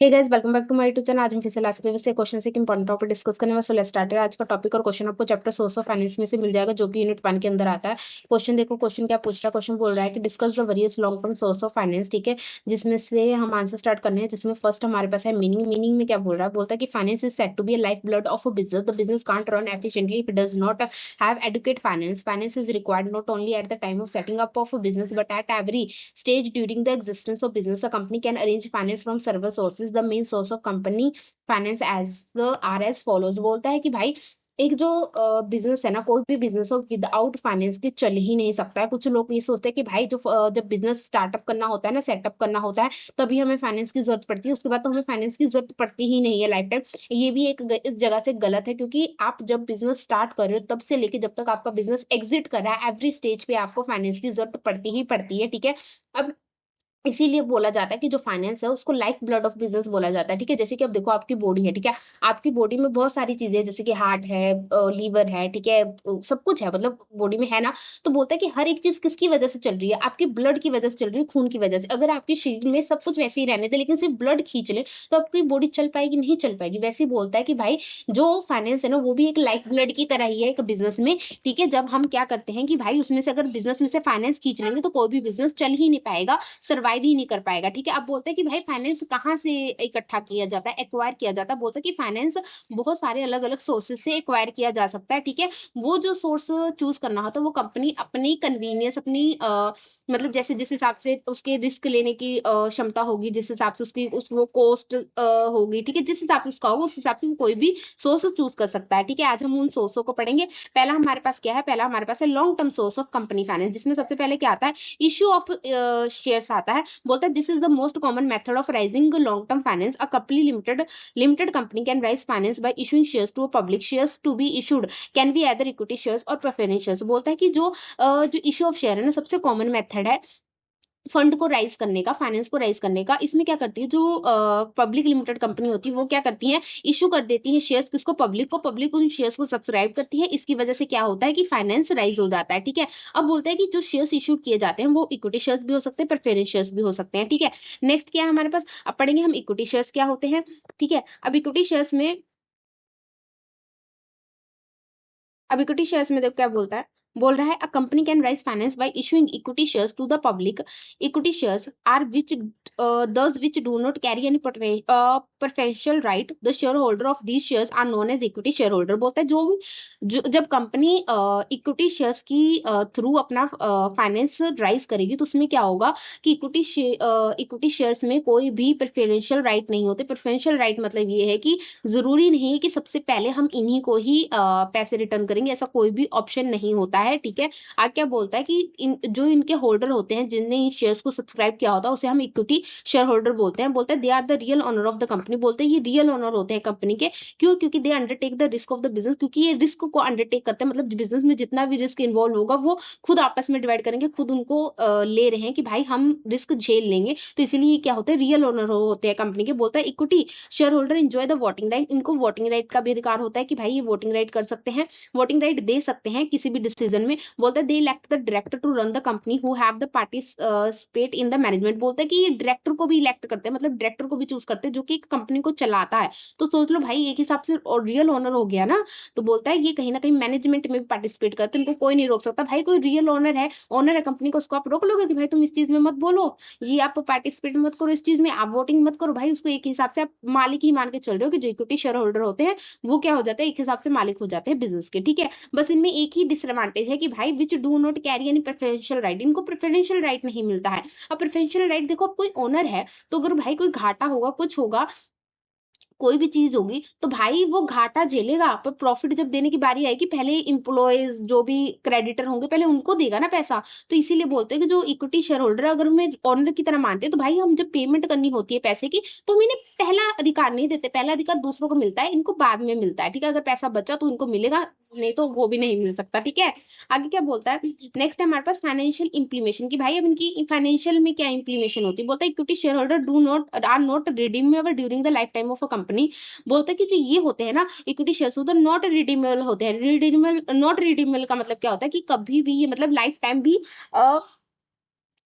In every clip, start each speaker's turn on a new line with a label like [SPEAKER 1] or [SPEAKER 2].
[SPEAKER 1] Hey guys, welcome back to my YouTube channel. आज हम फिर से लास्ट प्रीवियस से क्वेश्चन से एक इंपॉर्टेंट टॉपिक डिस्कस करने वाले। सो लेट्स स्टार्ट है आज का टॉपिक। और क्वेश्चन आपको चैप्टर सोर्स ऑफ फाइनेंस में से मिल जाएगा, जो कि यूनिट 1 के अंदर आता है। क्वेश्चन देखो, क्वेश्चन क्या पूछ रहा है। क्वेश्चन बोल रहा है कि discuss the various long term source of finance, ठीक है, जिसमें से हम आंसर स्टार्ट करने हैं। जिसमें फर्स्ट हमारे पास है मीनिंग। मीनिंग में क्या बोल रहा है, बोलता है कि finance is said to be a life blood of a business. The business can't run efficiently if it does not have adequate finance. Finance is required not only at the time of setting up of a business but at every stage during the existence of business. A company can arrange finance from several sources. The main source of company finance as the are as follows. बोलता है कि भाई एक जो business है ना, कोई भी बिजनेस हो, विदाउट फाइनेंस के चल ही नहीं सकता है। कुछ लोग ये सोचते हैं कि भाई जो जब बिजनेस स्टार्टअप करना होता है ना, सेटअप करना होता है, तभी हमें फाइनेंस की जरूरत पड़ती है। उसके बाद तो हमें फाइनेंस की जरूरत पड़ती ही नहीं है लाइफ टाइम। ये भी एक इस जगह से गलत है, क्योंकि आप जब बिजनेस स्टार्ट कर रहे हो तब से लेके जब तक आपका बिजनेस एग्जिट कर रहा है, एवरी स्टेज पे आपको फाइनेंस की जरूरत पड़ती ही पड़ती है, ठीक है। अब इसीलिए बोला जाता है कि जो फाइनेंस है उसको लाइफ ब्लड ऑफ बिजनेस बोला जाता है, ठीक है। जैसे कि अब देखो, आपकी बॉडी है, ठीक है। आपकी बॉडी में बहुत सारी चीजें हैं, जैसे कि हार्ट है, लीवर है, ठीक है, सब कुछ है, मतलब बॉडी में है ना। तो बोलता है कि हर एक चीज किसकी वजह से चल रही है, आपके ब्लड की वजह से चल रही है, खून की वजह से। अगर आपके शरीर में सब कुछ वैसे ही रहने दे लेकिन सिर्फ ब्लड खींच ले, तो आपकी बॉडी चल पाएगी? नहीं चल पाएगी। वैसे ही बोलता है कि भाई जो फाइनेंस है ना, वो भी एक लाइफ ब्लड की तरह ही है एक बिजनेस में, ठीक है। जब हम क्या करते हैं कि भाई उसमें से अगर बिजनेस में से फाइनेंस खींच लेंगे तो कोई भी बिजनेस चल ही नहीं पाएगा, सर्वाइव ही नहीं कर पाएगा, ठीक है। अब बोलते हैं कि भाई फाइनेंस कहाँ से इकट्ठा किया जाता है, एक्वायर किया जाता है। बोलते हैं कि फाइनेंस बहुत सारे अलग अलग सोर्सेज से एक्वायर किया जा सकता है, ठीक है। वो जो सोर्स चूज करना होता है वो कंपनी अपनी कन्वीनियंस, अपनी मतलब जैसे जिस हिसाब से उसके रिस्क लेने की क्षमता होगी, जिस हिसाब से उसकी उस वो कॉस्ट होगी, ठीक है, जिस हिसाब से उसका होगा उस हिसाब से वो कोई भी सोर्स चूज कर सकता है, ठीक है। आज हम उन सोर्सों को पढ़ेंगे। पहला हमारे पास क्या है, पहला हमारे पास है long term source of company finance, जिसमें सबसे पहले क्या आता है, इश्यू ऑफ शेयर्स आता है। बोलता है this is the most common method of raising long term finance. A company limited company can raise finance by issuing shares to a public. Shares to be issued can be either equity shares और preference shares. बोलता है कि जो issue of share है ना, सबसे common method है fund को राइज करने का, फाइनेंस को राइज करने का। इसमें क्या करती है, जो पब्लिक लिमिटेड कंपनी होती है वो क्या करती है, इशू कर देती है शेयर्स किसको, पब्लिक को। पब्लिक उन शेयर्स को सब्सक्राइब करती है, इसकी वजह से क्या होता है कि फाइनेंस राइज हो जाता है, ठीक है। अब बोलता है कि जो शेयर्स इशू किए जाते हैं वो इक्विटी शेयर्स भी हो सकते हैं, प्रेफरेंस शेयर्स भी हो सकते हैं, ठीक है। नेक्स्ट क्या है हमारे पास, अब पढ़ेंगे हम इक्विटी शेयर्स क्या होते हैं, ठीक है। अब इक्विटी शेयर्स में देखो क्या बोलता है, बोल रहा है a company can raise finance by issuing equity shares to the public. Equity shares are which those which do not carry any preferential right. The share holder of these shares are known as equity share holder. बोलता है जब company equity shares की through अपना finance raise करेगी तो उसमें क्या होगा कि इक्विटी शेयर्स में कोई भी प्रेफरेंशियल राइट नहीं होते। प्रेफरेंशियल राइट मतलब ये है कि जरूरी नहीं है कि सबसे पहले हम इन्हीं को ही पैसे रिटर्न करेंगे, ऐसा कोई भी ऑप्शन नहीं होता है, ठीक है। आगे क्या बोलता है कि जो इनके होल्डर होते हैं, जिनने इन शेयर्स को सब्सक्राइब किया होता है, उसे हम इक्विटी शेयर होल्डर बोलते हैं। बोलते हैं they are the real owner of the company. बोलते हैं ये रियल ओनर होते हैं कंपनी के। क्यों? क्योंकि they undertake the risk of the business. क्योंकि ये रिस्क को अंडरटेक करते हैं, मतलब बिजनेस में जितना भी रिस्क इन्वॉल्व होगा वो खुद आपस में डिवाइड करेंगे, खुद उनको ले रहे हैं कि भाई हम रिस्क झेल लेंगे, तो इसलिए क्या होते हैं, रियल ओनर होते हैं कंपनी के। बोलता है equity share holder enjoy the voting right. इनको वोटिंग राइट का भी अधिकार होता है कि भाई ये वोटिंग राइट कर सकते हैं, वोटिंग राइट दे सकते हैं किसी भी डिसीजन में। बोलता है they elect the director to run the company who have the participate in the management. बोलता है कि ये डायरेक्टर को भी इलेक्ट करते हैं, मतलब डायरेक्टर को भी चूज करते हैं जो कि कंपनी को चलाता है। तो सोच लो भाई, एक हिसाब से रियल ओनर हो गया ना। तो बोलता है ये कहीं ना कहीं मैनेजमेंट में भी पार्टिसिपेट करते हैं, इनको कोई नहीं रोक सकता। भाई कोई रियल ओनर है कंपनी को, उसको आप रोक लोगे कि भाई तुम इस चीज में मत बोलो, ये आप पार्टिसिपेट मत करो इस चीज में, आप वोटिंग मत करो। भाई उसको एक हिसाब से आप मालिक ही मान के चल रहे हो कि जो इक्विटी शेयर होल्डर होते हैं वो क्या हो जाते हैं, एक हिसाब से मालिक हो जाते हैं बिजनेस के, ठीक है। बस इनमें एक ही डिसएडवांटेज है कि भाई विच do not carry any preferential right. इनको प्रेफरेंशियल राइट नहीं मिलता है। अब प्रेफरेंशियल राइट देखो, अब कोई ओनर है तो अगर भाई कोई घाटा होगा, कुछ होगा, कोई भी चीज होगी, तो भाई वो घाटा झेलेगा। पर प्रॉफिट जब देने की बारी आएगी, पहले इम्प्लॉयज जो भी क्रेडिटर होंगे पहले उनको देगा ना पैसा। तो इसीलिए बोलते हैं कि जो इक्विटी शेयर होल्डर अगर हमें ऑनर की तरह मानते हैं, तो भाई हम जब पेमेंट करनी होती है पैसे की, तो हम इन्हें पहला अधिकार नहीं देते। पहला अधिकार दूसरों को मिलता है, इनको बाद में मिलता है, ठीक है। अगर पैसा बचा तो इनको मिलेगा, नहीं तो वो भी नहीं मिल सकता, ठीक है। आगे क्या बोलता है, नेक्स्ट है हमारे पास फाइनेंशियल इंप्लीमेशन की। भाई अब इनकी फाइनेंशियल में क्या इंप्लीमेशन होती है। बोलता है equity share holder do not are not redeemable during the life time of a company. बोलता है कि जो ये होते हैं ना इक्विटी शेयर्स, तो नॉट रिडीमेबल होते हैं। रिडीमेबल, नॉट रिडीमेबल का मतलब क्या होता है कि कभी भी ये, मतलब लाइफ टाइम भी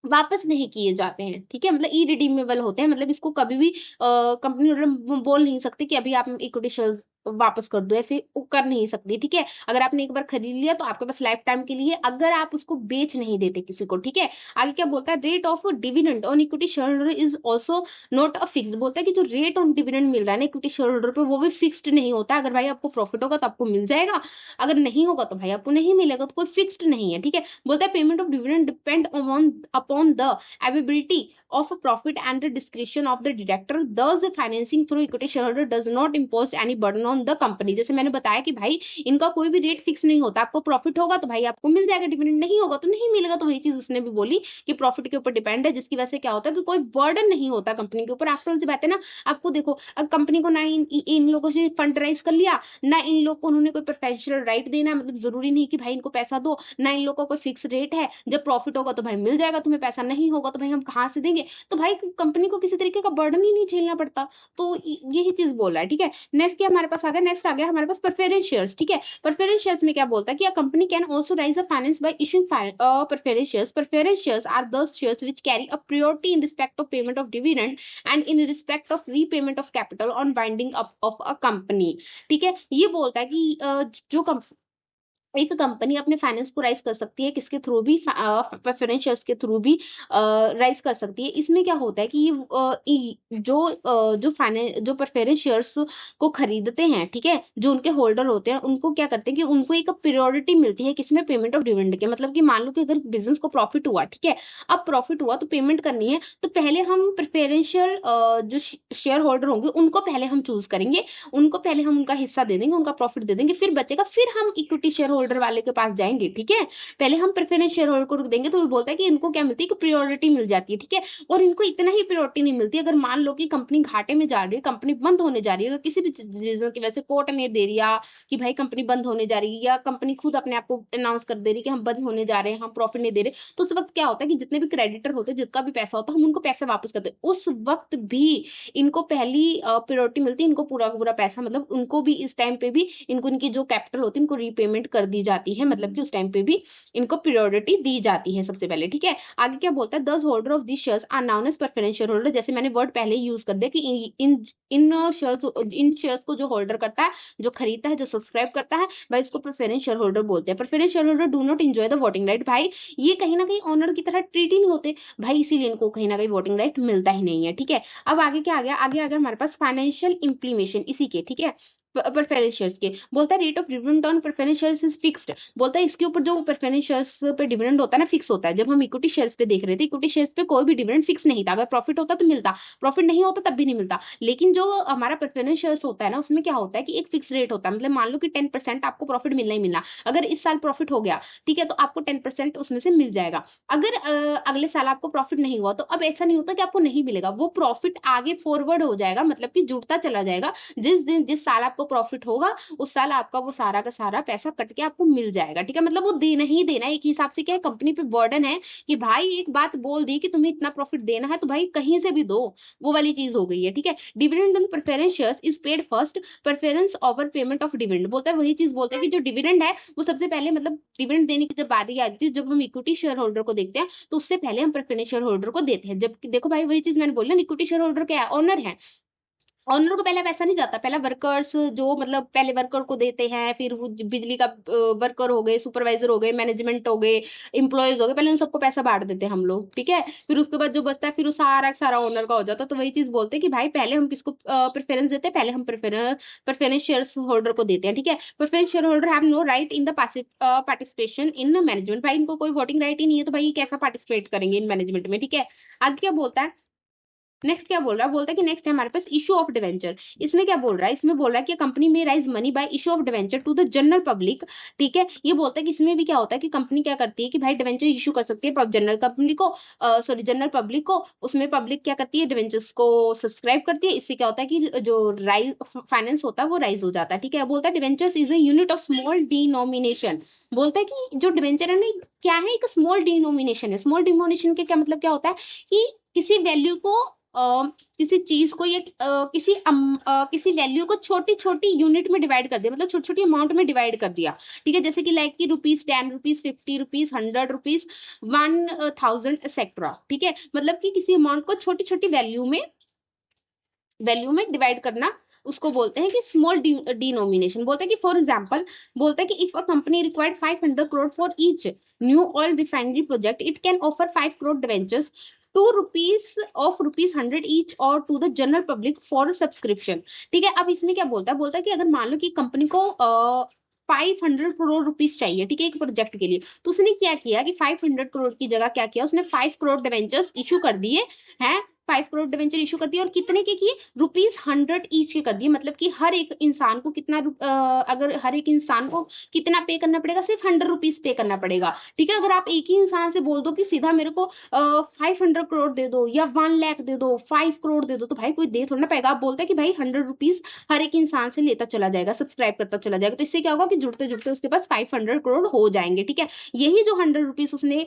[SPEAKER 1] वापस नहीं किए जाते हैं, ठीक है? मतलब इरिडीमेबल होते हैं, मतलब इसको कभी भी कंपनी बोल नहीं सकती कि अभी आप इक्विटी शेयर्स वापस कर दो, ऐसे वो कर नहीं सकती, ठीक है? अगर आपने एक बार खरीद लिया तो आपके पास लाइफ टाइम के लिए, अगर आप उसको बेच नहीं देते किसी को, ठीक है? आगे क्या बोलता है, rate of dividend on equity share holder is also not a fixed. बोलता है कि जो रेट ऑन डिविडेंड मिल रहा है ना इक्विटी शेयर होल्डर पे, वो भी फिक्स्ड नहीं होता। अगर भाई आपको प्रॉफिट होगा तो आपको मिल जाएगा, अगर नहीं होगा तो भाई आपको नहीं मिलेगा, तो कोई फिक्स्ड नहीं है, ठीक है? बोलता है payment of dividend depend upon the availability of a profit and the discretion of the director. Thus the financing through equity shareholder does not impose any burden on the company. जैसे मैंने बताया कि भाई इनका कोई भी रेट फिक्स नहीं होता, आपको प्रॉफिट होगा तो भाई आपको मिल जाएगा डिविडेंड, नहीं होगा तो नहीं मिलेगा। तो वही चीज उसने भी बोली कि प्रॉफिट के ऊपर डिपेंड है, जिसकी वजह से क्या होता है कि कोई बर्डन नहीं होता कंपनी के ऊपर। आफ्टर ऑल सी बात है ना, आपको देखो कंपनी को ना इन लोगों से फंड राइज कर लिया, ना इन लोग को उन्होंने कोई प्रेफरेंशियल राइट देना, मतलब जरूरी नहीं कि भाई इनको पैसा दो, ना इन लोग का कोई फिक्स रेट है, जब प्रॉफिट होगा तो भाई मिल जाएगा तुम्हें पैसा, नहीं होगा तो भाई हम कहाँ से देंगे। तो भाई कंपनी को किसी तरीके का बर्डन ही नहीं झेलना पड़ता। तो यही चीज बोल रहा है, ठीक है? नेक्स्ट क्या हमारे पास आ गया, नेक्स्ट आ गया हमारे पास प्रेफरेंस शेयर्स, ठीक है? प्रेफरेंस शेयर्स में क्या बोलता है कि a company can also raise a finance by issuing preference shares. Preference shares are those shares which carry a priority in respect of payment of dividend and in respect of repayment of capital on winding up of a company, ठीक है? ये बोलता है कि जो एक company अपने finance को राइज कर सकती है, किसके थ्रू भी, प्रेफरेंस शेयर्स के थ्रू भी राइज कर सकती है। इसमें क्या होता है कि ये जो प्रेफरेंस शेयर्स को खरीदते हैं, ठीक है, जो उनके होल्डर होते हैं, उनको क्या करते हैं कि उनको एक प्रायोरिटी मिलती है, किसमें, पेमेंट ऑफ डिविडेंड के। मतलब कि मान लो कि अगर बिजनेस को प्रॉफिट हुआ, ठीक है, अब प्रॉफिट हुआ तो पेमेंट करनी है, तो पहले हम प्रेफरेंशियल जो शेयर होल्डर होंगे उनको पहले हम चूज करेंगे, उनको पहले हम उनका हिस्सा दे देंगे, उनका प्रॉफिट दे देंगे, फिर बचेगा, फिर हम इक्विटी शेयर होल्डर वाले के पास जाएंगे, ठीक है? पहले हम प्रेफरेंस शेयर होल्डर को देंगे, तो वो बोलता है कि इनको क्या मिलती है कि प्रायोरिटी मिल जाती है, ठीक है? और इनको इतना ही प्रायोरिटी नहीं मिलती, अगर मान लो कि कंपनी घाटे में जा रही है, कंपनी बंद होने जा रही है, अगर किसी भी रीजन की वजह से कोर्ट ने दे दिया कि भाई कंपनी बंद होने जा रही है, या कंपनी खुद अपने आप को अनाउंस कर दे रही है कि हम बंद होने जा रहे हैं, हम प्रॉफिट नहीं दे रहे, तो उस वक्त क्या होता है कि जितने भी क्रेडिटर होते हैं, जितना भी पैसा होता है, हम उनको पैसे वापस करते हैं। उस वक्त भी इनको पहली प्रायोरिटी मिलती है, इनको पूरा का पूरा पैसा, मतलब उनको भी इस टाइम पे भी इनको इनकी जो कैपिटल होती है इनको रीपेमेंट कर दी जाती है, मतलब कि उस टाइम पे भी इनको प्रायोरिटी दी जाती है सबसे पहले, ठीक है? आगे क्या बोलता है, these holder of this shares are known as preference share holder. जैसे मैंने वर्ड पहले यूज कर दिया कि इन शेयर्स को जो होल्डर करता है, जो खरीदता है, जो सब्सक्राइब करता है, भाई इसको प्रेफरेंस शेयर होल्डर बोलते हैं। Preference share holder do not enjoy the voting right. भाई ये कहीं ना कहीं ऑनर की तरह ट्रीट ही नहीं होते भाई, इसीलिए इनको कहीं ना कहीं वोटिंग राइट मिलता ही नहीं है, ठीक है? अब आगे क्या आ गया, आगे आ गया हमारे पास फाइनेंशियल इंप्लीमेशन इसी के, ठीक है, प्रेफरेंस शेयर्स के। बोलता है rate of dividend on preference shares is fixed. बोलता है इसके ऊपर जो प्रेफरेंस शेयर्स पे डिविडेंड होता है ना, फिक्स होता है। जब हम इक्विटी शेयर्स पे देख रहे थे, इक्विटी शेयर्स पे कोई भी डिविडेंड फिक्स नहीं था, अगर प्रॉफिट होता तो मिलता, प्रॉफिट नहीं होता तब भी नहीं मिलता। लेकिन जो हमारा प्रेफरेंस शेयर्स होता है ना, उसमें क्या होता है कि एक फिक्स रेट होता है, मतलब मान लो कि 10% आपको प्रॉफिट मिलना ही मिलना। अगर इस साल प्रॉफिट हो गया, ठीक है, तो आपको 10% उसमें से मिल जाएगा। अगर अगले साल आपको प्रॉफिट नहीं हुआ, तो अब ऐसा नहीं होता कि आपको नहीं मिलेगा, वो प्रॉफिट आगे फॉरवर्ड हो जाएगा, मतलब कि जुड़ता चला जाएगा। जिस साल आपको प्रॉफिट होगा, उस साल आपका वो सारा का सारा पैसा कट के आपको मिल जाएगा, ठीक है? मतलब वो देना ही देना है। एक हिसाब से क्या है, कंपनी पे बर्डन है कि भाई एक बात बोल दी कि तुम्हें इतना प्रॉफिट देना है, तो भाई कहीं से भी दो, वो वाली चीज हो गई है, ठीक है? Dividend on preference shares is paid first, preference over payment of dividend. बोलता है वही चीज, बोलता है कि जो डिविडेंड है वो सबसे पहले, मतलब डिविडेंड देने की जब बारी आती है, जब हम इक्विटी शेयर होल्डर को देखते हैं, तो उससे पहले हम प्रेफरेंस शेयर होल्डर को देते हैं। जबकि देखो भाई, वही चीज मैंने बोला, इक्विटी शेयर होल्डर क्या है, ऑनर है। ऑनर को पहले पैसा नहीं जाता, पहला वर्कर्स जो, मतलब पहले वर्कर को देते हैं, फिर वो बिजली का वर्कर हो गए, सुपरवाइजर हो गए, मैनेजमेंट हो गए, एम्प्लॉयज हो गए, पहले उन सबको पैसा बांट देते हैं हम लोग, ठीक है? फिर उसके बाद जो बचता है, फिर वो सारा सारा ओनर का हो जाता है। तो वही चीज बोलते हैं कि भाई पहले हम किसको प्रेफरेंस देते हैं, पहले हम प्रेफरेंस शेयर होल्डर को देते हैं, ठीक है? Preference share holder have no right in the participation in management. भाई इनको कोई वोटिंग राइट ही नहीं है, तो भाई कैसा पार्टिसिपेट करेंगे इन मैनेजमेंट में, ठीक है? आगे क्या बोलता है, नेक्स्ट क्या बोल रहा है, बोलता है कि नेक्स्ट है हमारे पास इशू ऑफ डिवेंचर। इसमें क्या बोल रहा है, इसमें बोल रहा है कि कंपनी में raise money by issue of debenture to the general public, ठीक है? ये बोलता है कि इसमें भी क्या होता है कि कंपनी क्या करती है कि भाई डिवेंचर इशू कर सकती है जनरल कंपनी को, सॉरी जनरल पब्लिक को। उसमें पब्लिक क्या करती है, डिवेंचर्स को सब्सक्राइब करती है। इससे क्या होता है कि जो राइज फाइनेंस होता है वो राइज हो जाता है, ठीक है? बोलता है debentures is a unit of small denomination. बोलता है कि जो डिवेंचर है ना, क्या है, एक स्मॉल डिनोमिनेशन है। स्मॉल डिनोमिनेशन के क्या मतलब क्या होता है कि किसी वैल्यू को किसी चीज को या किसी वैल्यू को छोटी छोटी यूनिट में डिवाइड कर दिया, मतलब छोटी छोटी अमाउंट में डिवाइड कर दिया, ठीक है। जैसे कि लाइक की ₹10, ₹50, ₹100, ₹1000 एक्सेट्रा, ठीक है। मतलब कि किसी अमाउंट को छोटी छोटी वैल्यू में डिवाइड करना, उसको बोलते हैं कि स्मॉल डिनोमिनेशन। बोलते हैं कि फॉर एग्जांपल, बोलते हैं कि if a company required 500 crore for each new oil refinery project, it can offer 5 crore debentures to rupees of ₹100 each और to the general public for subscription, ठीक है। अब इसमें क्या बोलता है, बोलता है कि अगर मान लो कि कंपनी को 500 करोड़ रुपीज चाहिए, ठीक है, एक प्रोजेक्ट के लिए, तो उसने क्या किया कि 500 करोड़ की जगह क्या किया, उसने 5 करोड़ डिवेंचर्स इशू कर दिए हैं। 5 करोड़ डिवेंचर इशू कर दिए और कितने के किए, ₹100 ईच के कर दिए। मतलब कि हर एक इंसान को कितना अगर हर एक इंसान को कितना पे करना पड़ेगा, सिर्फ ₹100 पे करना पड़ेगा, ठीक है। अगर आप एक ही इंसान से बोल दो कि सीधा मेरे को 500 करोड़ दे दो या 1 लाख दे दो, 5 करोड़ दे दो, तो भाई कोई दे थोड़ा ना पाएगा। आप बोलते हैं कि भाई ₹100 हर एक इंसान से लेता चला जाएगा, सब्सक्राइब करता चला जाएगा, तो इससे क्या होगा कि जुड़ते जुड़ते उसके पास 500 करोड़ हो जाएंगे, ठीक है। यही जो ₹100 उसने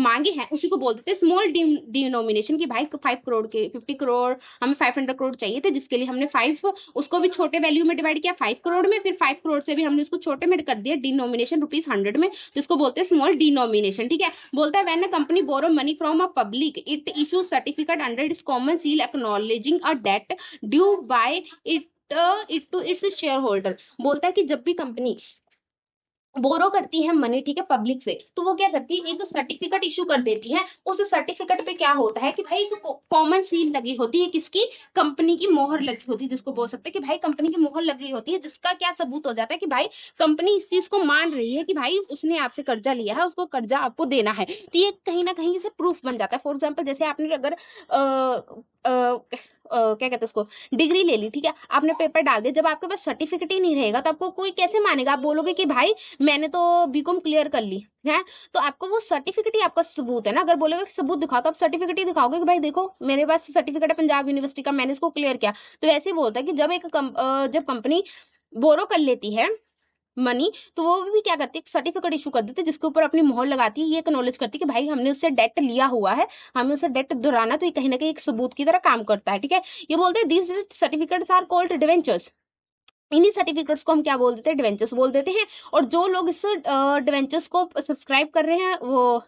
[SPEAKER 1] मांगे हैं, उसी को बोल देते हैं स्मॉल डिनोमिनेशन, की भाई 5 करोड़ के 50 करोड़ हमें 500 करोड़ चाहिए थे, जिसके लिए हमने 5 उसको भी छोटे वैल्यू में डिवाइड किया 5 करोड़ में, फिर 5 करोड़ से भी हमने उसको छोटे में कर दिया डिनोमिनेशन ₹100 में, तो इसको बोलते हैं स्मॉल डिनोमिनेशन, ठीक है। बोलता है when a company borrow money from a public, it issue certificate under its common seal acknowledging a debt due by it to its share holder. बोलता है कि जब भी कंपनी बोरो करती है मनी, ठीक है, पब्लिक से, तो वो क्या करती है, एक सर्टिफिकेट इशू कर देती है। उस सर्टिफिकेट पे क्या होता है कि भाई एक कॉमन सील लगी होती है, किसकी, कंपनी की मोहर लगी होती है, जिसको बोल सकते हैं कि भाई कंपनी की मोहर लगी होती है, जिसका क्या सबूत हो जाता है कि भाई कंपनी इस चीज को मान रही है कि भाई उसने आपसे कर्जा लिया है, उसको कर्जा आपको देना है। तो ये कहीं ना कहीं से प्रूफ बन जाता है। फॉर एग्जाम्पल, जैसे आपने अगर क्या कहते हैं उसको, डिग्री ले ली, ठीक है, आपने पेपर डाल दिया, जब आपके पास सर्टिफिकेट ही नहीं रहेगा तो आपको कोई कैसे मानेगा। आप बोलोगे कि भाई मैंने तो बीकॉम क्लियर कर ली है, तो आपको वो सर्टिफिकेट ही आपका सबूत है ना। अगर बोलोगे कि सबूत दिखाओ, तो आप सर्टिफिकेट ही दिखाओगे कि भाई देखो मेरे पास सर्टिफिकेट है पंजाब यूनिवर्सिटी का, मैंने इसको क्लियर किया। तो ऐसे ही बोलता है कि जब कंपनी बोरो कर लेती है मनी, तो वो भी क्या करती है, सर्टिफिकेट इशू कर देती है, जिसके ऊपर अपनी मोहर लगाती है, ये एक्नॉलेज करती है कि भाई हमने उससे डेट लिया हुआ है, हमें उससे डेट दोहराना, तो ये कहीं ना कहीं एक सबूत की तरह काम करता है, ठीक है। ये बोलते हैं these certificates are called debentures. इन्हीं सर्टिफिकेट्स को हम क्या बोल देते हैं, डिवेंचर्स बोल देते हैं। और जो लोग इस डिवेंचर्स को सब्सक्राइब कर रहे हैं, वो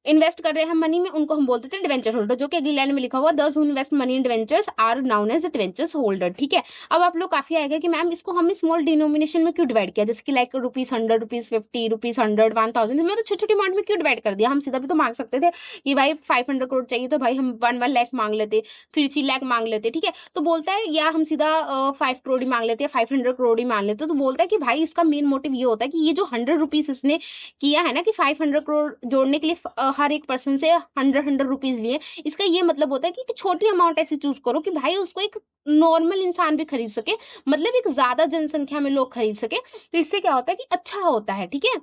[SPEAKER 1] इन्वेस्ट कर रहे हैं मनी में, उनको हम बोल देते हैं डिवेंचर होल्डर। जो कि अगली लाइन में लिखा हुआ, those who invest money in debentures are known as debentures holder, ठीक है। अब आप लोग काफी आएगा कि मैम इसको हमने स्मॉल डिनोमिनेशन में क्यों डिवाइड किया, जैसे कि लाइक ₹100, ₹50, ₹100, 1000, मैं तो छोटी छोटी अमाउंट में क्यों डिवाइड कर दिया। हम सीधा भी तो मांग सकते थे कि भाई 500 करोड़ चाहिए, तो भाई हम 1 लाख मांग लेते, 3 लाख मांग लेते, ठीक है। तो बोलता है, या हम सीधा 5 करोड़ ही मांग लेते, 500 करोड़ ही मांग लेते। तो बोलता है कि भाई इसका मेन मोटिव ये होता है कि ये जो ₹100 इसने किया है ना, कि 500 करोड़ जोड़ने के लिए हर एक पर्सन से 100 रुपीज लिए, इसका ये मतलब होता है कि एक छोटी अमाउंट ऐसी चूज करो कि भाई उसको एक नॉर्मल इंसान भी खरीद सके, मतलब एक ज्यादा जनसंख्या में लोग खरीद सके। तो इससे क्या होता है कि अच्छा होता है, ठीक है।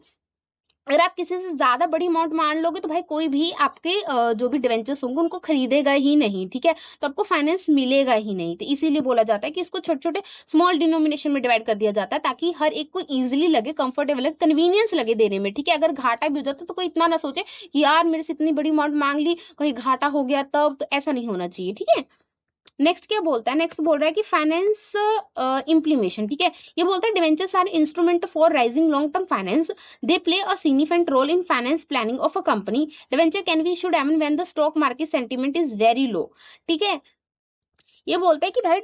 [SPEAKER 1] अगर आप किसी से ज्यादा बड़ी अमाउंट मान लोगे, तो भाई कोई भी आपके जो भी डिवेंचर्स होंगे उनको खरीदेगा ही नहीं, ठीक है। तो आपको फाइनेंस मिलेगा ही नहीं। तो इसीलिए बोला जाता है कि इसको छोटे छोटे स्मॉल डिनोमिनेशन में डिवाइड कर दिया जाता है, ताकि हर एक को इजीली लगे, कंफर्टेबल लगे, कन्वीनियंस लगे देने में, ठीक है। अगर घाटा भी हो जाता तो कोई इतना ना सोचे कि यार मेरे से इतनी बड़ी अमाउंट मांग ली, कहीं घाटा हो गया तब, तो ऐसा नहीं होना चाहिए, ठीक है। नेक्स्ट क्या बोलता है, नेक्स्ट बोल रहा है कि फाइनेंस इम्प्लीमेशन, ठीक है। ये बोलता है debentures are instrument for raising long term finance, they play a significant role in finance planning of a company. Debenture can be issued even when the stock market sentiment is very low, ठीक है। ये बोलता है कि भाई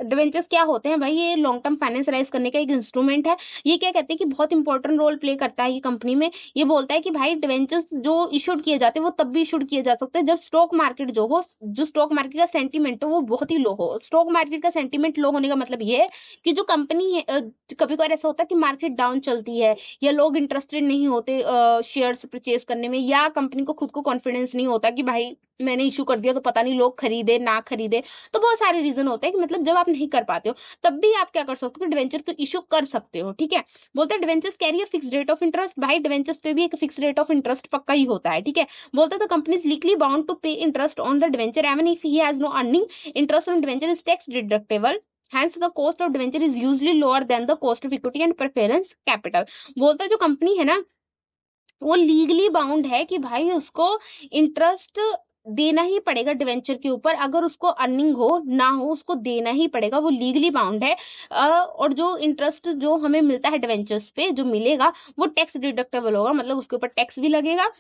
[SPEAKER 1] debentures क्या होते हैं भाई, ये लॉन्ग टर्म फाइनेंस राइज करने का एक इंस्ट्रूमेंट है। ये क्या कहते हैं कि बहुत इंपॉर्टेंट रोल प्ले करता है ये कंपनी में। ये बोलता है कि भाई डिवेंचर्स जो इशूड किए जाते हैं वो तब भी इशूड किए जा सकते हैं जब स्टॉक मार्केट जो स्टॉक मार्केट का सेंटीमेंट हो वो बहुत ही लो हो। स्टॉक मार्केट का सेंटीमेंट लो होने का मतलब ये है कि जो कंपनी है, कभी कभार ऐसा होता है कि मार्केट डाउन चलती है, या लोग इंटरेस्टेड नहीं होते शेयर्स परचेज करने में, या कंपनी को खुद को कॉन्फिडेंस नहीं होता कि भाई मैंने इशू कर दिया तो पता नहीं लोग खरीदे ना खरीदे। तो बहुत सारे रीजन होते हैं कि मतलब जब आप नहीं कर पाते हो, तब भी आप क्या कर सकते हो, डिवेंचर को इशू कर सकते हो, ठीक है। बोलते हैं debentures carry a fixed rate of interest, भाई डिवेंचर्स पे भी एक फिक्स रेट ऑफ इंटरेस्ट पक्का ही होता है, ठीक है। बोलते हैं the company is legally bound to pay interest on the debenture even if he has no earning, interest on debenture is tax deductible, hence the cost of debenture is usually lower than the cost of equity and preference capital। बोलता है जो company है ना, वो legally bound है कि भाई उसको इंटरेस्ट देना ही पड़ेगा डिवेंचर के ऊपर, अगर उसको अर्निंग हो ना हो उसको देना ही पड़ेगा, वो लीगली बाउंड है। और जो इंटरेस्ट जो हमें मिलता है डिवेंचर्स पे जो मिलेगा वो टैक्स डिडक्टेबल होगा, मतलब उसके ऊपर टैक्स भी लगेगा।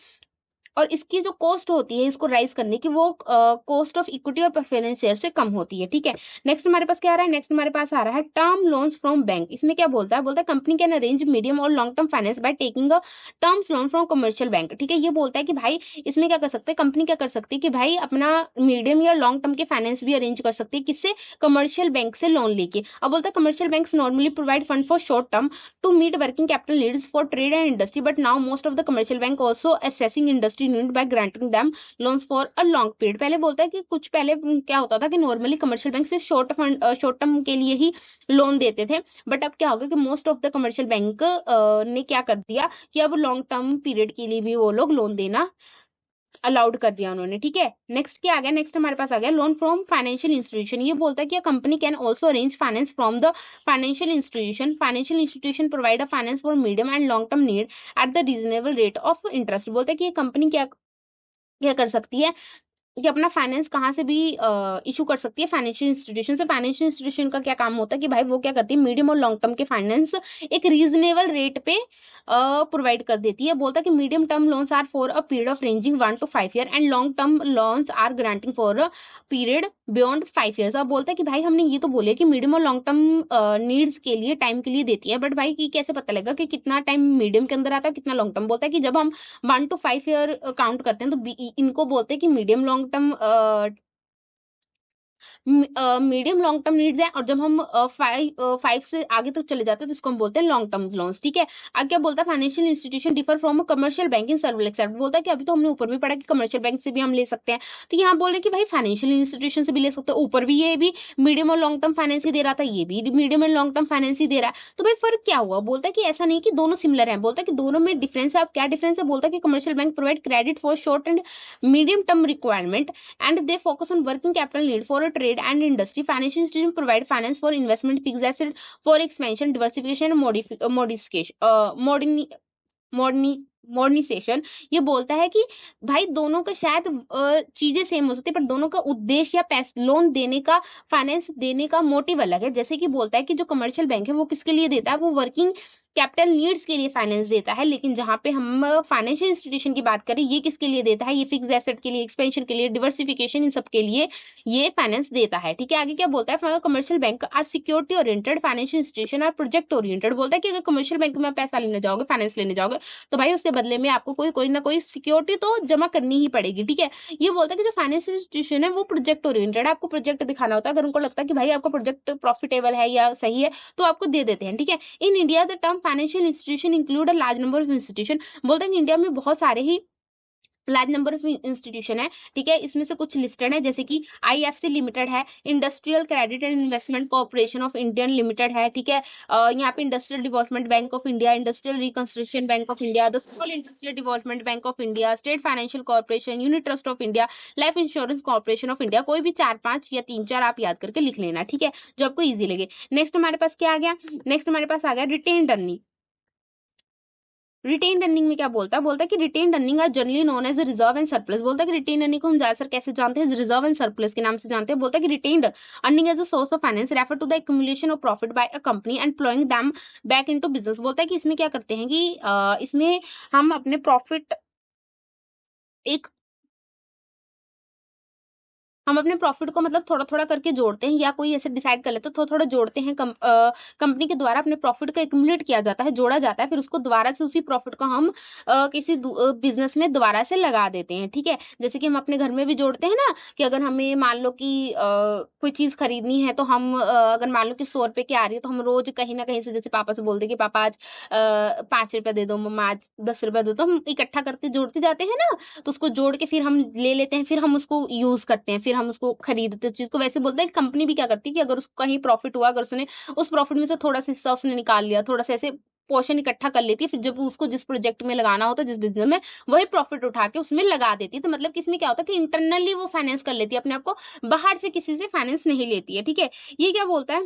[SPEAKER 1] और इसकी जो कॉस्ट होती है इसको राइज करने की, वो कॉस्ट ऑफ इक्विटी और प्रेफरेंस शेयर से कम होती है। ठीक है, नेक्स्ट हमारे पास क्या आ रहा है, नेक्स्ट हमारे पास आ रहा है टर्म लोन्स फ्रॉम बैंक। इसमें क्या बोलता है, बोलता है कंपनी कैन अरेंज मीडियम और long term finance by taking a terms loan from commercial bank. ठीक है, ये बोलता है कि भाई इसमें क्या कर सकते हैं, कंपनी क्या कर सकती है कि भाई अपना मीडियम या लॉन्ग टर्म के फाइनेंस भी अरेंज कर सकती है, किससे, कमर्शियल बैंक से लोन लेके। अब बोलता है commercial banks normally provide fund for short term to meet working capital needs for trade and industry, but now most of the commercial bank also assessing industry need by granting them loans for a long period। पहले बोलता है कि कुछ पहले क्या होता था कि नॉर्मली कमर्शियल बैंक सिर्फ शॉर्ट टर्म के लिए ही लोन देते थे, बट अब क्या होगा कि most of the commercial bank ने क्या कर दिया कि अब लॉन्ग टर्म पीरियड के लिए भी वो लोग लोन देना अलाउड कर दिया उन्होंने। ठीक है, नेक्स्ट क्या आ गया, नेक्स्ट हमारे पास आ गया लोन फ्रॉम फाइनेंशियल इंस्टीट्यूशन। ये बोलता है कि company can also arrange finance from the financial institution. Financial institution provide a finance for medium and long term need at the reasonable rate of interest. बोलता है कि ये कंपनी क्या क्या कर सकती है कि अपना फाइनेंस कहाँ से भी इशू कर सकती है, फाइनेंशियल इंस्टीट्यूशन से। फाइनेंशियल इंस्टीट्यूशन का क्या काम होता है कि भाई वो क्या करती है, मीडियम और लॉन्ग टर्म के फाइनेंस एक रीजनेबल रेट पे प्रोवाइड कर देती है। बोलता है कि medium term loans are for a period of ranging 1 to 5 year and long term loans are granting for a period beyond 5 years. अब बोलता है कि भाई हमने ये तो बोले कि मीडियम और लॉन्ग टर्म नीड्स के लिए टाइम के लिए देती है, बट भाई की कैसे पता लगेगा कि कितना टाइम मीडियम के अंदर आता है कितना लॉन्ग टर्म। बोलता है कि जब हम 1 to 5 ईयर काउंट करते हैं तो इनको बोलते हैं कि medium long term medium long term needs है, और जब हम 5 से आगे तक चले जाते हैं तो इसको हम बोलते हैं लॉन्ग टर्म लोन्स। ठीक है, आगे क्या बोलता है, financial institution differ from commercial bank in several except. बोलता है कि अभी तो हमने ऊपर भी पढ़ा कि कमर्शियल बैंक से भी हम ले सकते हैं, तो यहाँ बोल रहे कि भाई फाइनेंशियल इंस्टीट्यूशन से भी ले सकते हैं, ऊपर भी ये भी मीडियम और लॉन्ग टर्म फाइनेंस ही दे रहा था, ये भी medium and long term finance ही दे रहा है। तो भाई फर्क क्या हुआ, बोलता है कि ऐसा नहीं कि दोनों सिमिलर है, बोलता है कि दोनों में डिफरेंस है। अब क्या डिफरेंस है, बोलता है कि commercial bank provide credit for short and medium term requirement and they focus on working capital need for a trade and industry. Financial institutions provide finance for investment, fixed asset for expansion, diversification, and modification, modern modernisation. ये बोलता है कि भाई दोनों का शायद चीजें same हो सकती है, पर दोनों का उद्देश्य या पैसे लोन देने का, फाइनेंस देने का मोटिव अलग है। जैसे कि बोलता है कि जो कमर्शियल बैंक है वो किसके लिए देता है, वो वर्किंग कैपिटल नीड्स के लिए फाइनेंस देता है, लेकिन जहां पे हम फाइनेंशियल इंस्टीट्यूशन की बात करें ये किसके लिए देता है, ये फिक्स एसेट के लिए, एक्सपेंशन के लिए, डिवर्सिफिकेशन, इन सब के लिए ये फाइनेंस देता है। ठीक है, आगे क्या बोलता है, commercial bank are security oriented, financial institution are project oriented. बोलता है कि अगर कमर्शियल बैंक में पैसा लेने जाओगे, फाइनेंस लेने जाओगे, तो भाई उसके बदले में आपको कोई ना कोई सिक्योरिटी तो जमा करनी ही पड़ेगी। ठीक है, ये बोलता है कि जो फाइनेंशियल इंस्टीट्यूशन है वो प्रोजेक्ट ओरिएंटेड है, आपको प्रोजेक्ट दिखाना होता है, अगर उनको लगता है कि भाई आपका प्रोजेक्ट प्रॉफिटेबल है या सही है तो आपको दे देते हैं। ठीक है, in India the term financial institution include a large number of institution. बोलते हैं कि इंडिया में बहुत सारे ही लार्ज नंबर ऑफ इंस्टीट्यूशन है। ठीक है, इसमें से कुछ लिस्टेड है, जैसे कि आईएफसी लिमिटेड है, industrial credit and investment corporation of Indian limited है। ठीक है, यहाँ पे industrial development bank of India, industrial reconstruction bank of India, the small industrial development bank of India, state financial corporation, unit trust of India, life insurance corporation of India. कोई भी 4-5 या 3-4 आप याद करके लिख लेना। ठीक है, जो आपको ईजी लगे। नेक्स्ट हमारे पास क्या आ गया, नेक्स्ट हमारे पास आ गया रिटेन अर्निंग। रिटेन अर्निंग में क्या बोलता है, बोलता है कि retain earning are generally known as reserve and surplus. बोलता है कि रिटेन अर्निंग को हम ज्यादातर कैसे जानते हैं, रिजर्व एंड सरप्लस के नाम से जानते हैं। बोलता है कि retained earning as a source of finance refer to the accumulation of profit by a company and ploughing them back into business. बोलता है कि इसमें क्या करते हैं कि इसमें हम अपने प्रॉफिट एक हम अपने प्रॉफिट को मतलब थोड़ा-थोड़ा करके जोड़ते हैं, या कोई ऐसे डिसाइड कर लेते हैं, थोड़ा-थोड़ा जोड़ते हैं, कंपनी के द्वारा अपने प्रॉफिट को एक्यूमुलेट किया जाता है, जोड़ा जाता है, फिर उसको दोबारा से उसी प्रॉफिट को हम किसी बिज़नेस में दोबारा से लगा देते हैं। ठीक है? जैसे कि हम अपने घर में भी जोड़ते हैं ना, कि अगर हमें मान लो कि कोई चीज़ खरीदनी है, तो हम अगर मान लो कि ₹100 की आ रही है, तो हम रोज़ कहीं न कहीं से जैसे पापा से बोल दें कि पापा आज ₹5 दे दो, मम्मा आज ₹10 दे दो, तो हम इकट्ठा करके जोड़ते जाते हैं ना, तो उसको जोड़ के फिर हम ले लेते हैं, फिर हम उसको यूज़ करते हैं, फिर हम उसको खरीदते हैं चीज़ को। वैसे बोलते हैं कि कंपनी भी क्या करती है कि अगर उसको कहीं प्रॉफिट हुआ, अगर उसने उस प्रॉफिट में से थोड़ा-सा हिस्सा उसने निकाल लिया, थोड़ा-सा ऐसे पोर्शन इकट्ठा कर लेती है, फिर जब उसको जिस प्रोजेक्ट में लगाना होता है, जिस बिज़नेस में, वही प्रॉफिट उठा के उसमें लगा देती है। तो मतलब कि इसमें क्या होता है कि इंटरनली वो फाइनेंस कर लेती है अपने आप को, बाहर से किसी से फाइनेंस नहीं लेती है। ठीक है? ये क्या बोलता है,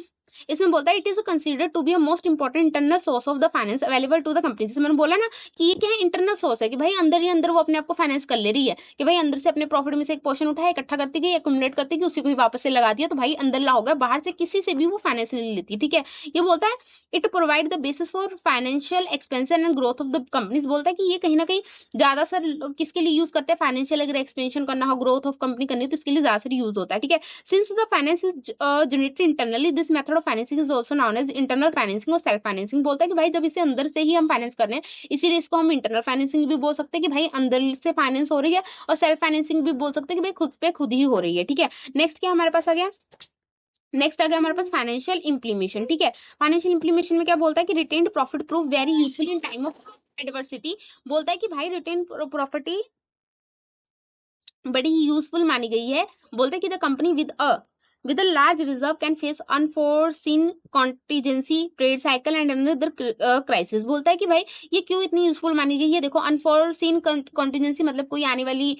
[SPEAKER 1] इसमें बोलता है it is considered to be a most important internal source of the finance available to the company. जैसे मैंने बोला ना कि ये क्या है, इंटरनल सोर्स है कि भाई अंदर ही अंदर वो अपने आप को फाइनेंस कर ले रही है, कि भाई अंदर से अपने प्रॉफिट में से एक पोर्शन उठाया, इकट्ठा करती गई, एक्युमुलेट करती गई, उसी को ही वापस से लगा दिया, तो भाई अंदर ला हो गया, बाहर से किसी से भी वो फाइनेंस नहीं लेती। ठीक है, ये बोलता है it provide the basis for financial expansion and growth of the companies. बोलता है कि ये कहीं ना कहीं ज्यादा सर किसके लिए यूज करते हैं, फाइनेंशियल अगर एक्सपेंशन करना हो, ग्रोथ ऑफ कंपनी करनी है, तो इसके लिए ज्यादा सर यूज होता है। ठीक है, since the finance is generated internally, this method of financing is also known as internal financing और सेल्फ फाइनेंसिंग। बोलता है कि भाई जब इसे अंदर से ही हम फाइनेंस कर रहे हैं, इसीलिए इसको हम इंटरनल फाइनेंसिंग भी बोल सकते हैं कि भाई अंदर से फाइनेंस हो रही है, और सेल्फ फाइनेंसिंग भी बोल सकते हैं कि भाई खुद पे खुद ही हो रही है। ठीक है, नेक्स्ट क्या हमारे पास आ गया, नेक्स्ट आ गया हमारे पास फाइनेंशियल इंप्लीमेशन। ठीक है, फाइनेंशियल इंप्लीमेशन में क्या बोलता है कि retained profit proof very useful in time of adversity. बोलता है कि भाई रिटेन प्रॉपर्टी बड़ी ही यूजफुल मानी गई है। बोलते हैं कि the company with a large reserve can face unforeseen contingency, trade cycle and another crisis. बोलता है कि भाई ये क्यों इतनी यूजफुल मानी गई है, देखो अनफोर्सीन कॉन्टीजेंसी मतलब कोई आने वाली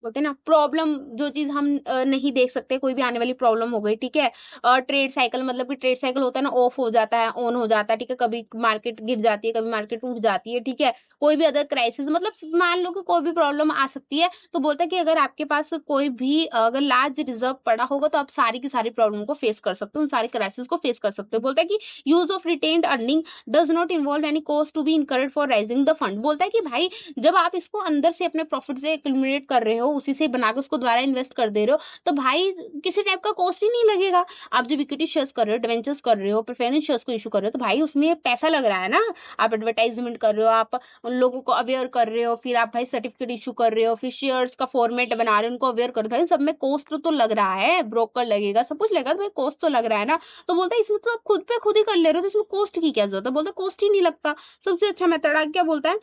[SPEAKER 1] बोलते हैं ना प्रॉब्लम, जो चीज हम नहीं देख सकते, कोई भी आने वाली प्रॉब्लम हो गई। ठीक है, ट्रेड साइकिल मतलब कि ट्रेड साइकिल होता है ना, ऑफ हो जाता है, ऑन हो जाता है। ठीक है, कभी मार्केट गिर जाती है, कभी मार्केट उठ जाती है। ठीक है, कोई भी अदर क्राइसिस मतलब मान लो कि कोई भी प्रॉब्लम आ सकती है, तो बोलता है कि अगर आपके पास कोई भी अगर लार्ज रिजर्व पड़ा होगा, तो आप सारी की सारी प्रॉब्लम को फेस कर सकते हो, उन सारी क्राइसिस को फेस कर सकते हो। बोलता है कि use of retained earning does not involve any cost to be incurred for raising the fund. बोलता है कि भाई जब आप इसको अंदर से अपने प्रॉफिट से एक्यूमुलेट कर रहे हो, उसी से बना के उसको दोबारा इन्वेस्ट कर दे रहे हो, तो भाई किसी टाइप का कॉस्ट ही नहीं लगेगा। आप जब इक्विटी शेयर्स कर रहे हो, डिवेंचर्स कर रहे हो, प्रेफरेंस शेयर्स को इशू कर रहे हो, तो भाई उसमें पैसा लग रहा है ना, आप एडवर्टाइजमेंट कर रहे हो, आप उन लोगों को अवेयर कर रहे हो, फिर आप भाई सर्टिफिकेट इशू कर रहे हो, फिर शेयर्स का फॉर्मेट बना रहे हो, उनको अवेयर कर रहे हो, भाई सब में कॉस्ट तो लग रहा है, ब्रोकर लगेगा, सब कुछ लगेगा, तो भाई कॉस्ट तो लग रहा है ना। तो बोलता है इसमें तो आप खुद पे खुद ही कर ले रहे हो, तो इसमें कॉस्ट की क्या जरूरत है। बोलता है कॉस्ट ही नहीं लगता, सबसे अच्छा मेथड क्या बोलता है,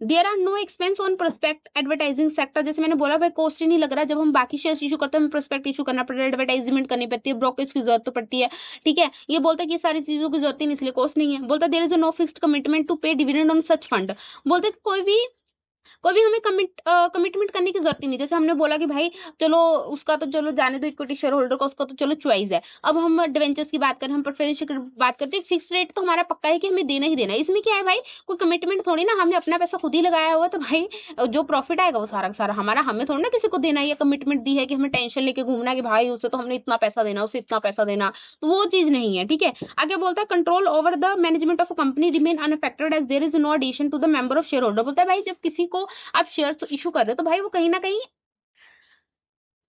[SPEAKER 1] there are no expense on prospect advertising sector. जैसे मैंने बोला भाई कॉस्ट ही नहीं लग रहा, जब हम बाकी शेयर्स इशू करते हैं हमें प्रोस्पेक्ट इशू करना पड़ता है, एडवर्टाइजमेंट करनी पड़ती है, ब्रोकरेज की जरूरत तो पड़ती है। ठीक है, ये बोलता है कि सारी चीजों की जरूरत ही नहीं, इसलिए कॉस्ट नहीं है। बोलता है there is no fixed commitment to pay dividend on such fund. बोलते हैं कि कोई भी हमें कमिटमेंट करने की जरूरत ही नहीं। जैसे हमने बोला कि भाई चलो उसका तो चलो जाने दो, इक्विटी शेयर होल्डर का उसका तो चलो चॉइस है। अब हम डिवेंचर्स की बात करें, हम प्रेफरेंस शेयर की बात करते हैं, फिक्स रेट तो हमारा पक्का है कि हमें देना ही देना है। इसमें क्या है भाई, कोई कमिटमेंट थोड़ी ना, हमने अपना पैसा खुद ही लगाया हुआ, तो भाई जो प्रॉफिट आएगा वो सारा का सारा हमारा, हमें थोड़ी ना किसी को देना है। ये कमिटमेंट दी है कि हमें टेंशन लेके घूमना कि भाई उसे तो हमने इतना पैसा देना, उसे इतना पैसा देना, तो वो चीज नहीं है। ठीक है, आगे बोलता है control over the management of a company remain unaffected as there is no addition to the member of share holder. बोलता है भाई जब किसी को आप शेयर्स इशू कर रहे हो, तो भाई वो कहीं ना कहीं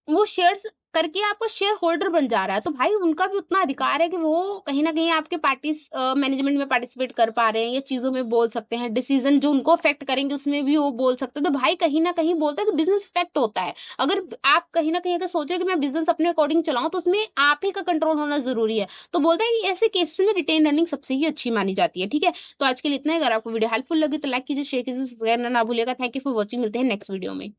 [SPEAKER 1] वो शेयर्स करके आपका शेयर होल्डर बन जा रहा है, तो भाई उनका भी उतना अधिकार है कि वो कहीं ना कहीं आपके पार्टी मैनेजमेंट में पार्टिसिपेट कर पा रहे हैं, या चीजों में बोल सकते हैं, डिसीजन जो उनको अफेक्ट करेंगे उसमें भी वो बोल सकते हैं। तो भाई कहीं ना कहीं बोलता है कि बिजनेस इफेक्ट होता है। अगर आप कहीं ना कहीं अगर सोच रहे हो कि मैं बिजनेस अपने अकॉर्डिंग चलाऊं, तो उसमें आप ही का कंट्रोल होना जरूरी है। तो बोलता है कि ऐसे केसेस में रिटेन अर्निंग सबसे ही अच्छी मानी जाती है। ठीक है, तो आज के लिए इतना ही। अगर आपको वीडियो हेल्पफुल लगी तो लाइक कीजिए, शेयर कीजिए, सब्सक्राइब करना ना भूलिएगा। थैंक यू फॉर वॉचिंग, मिलते हैं नेक्स्ट वीडियो में।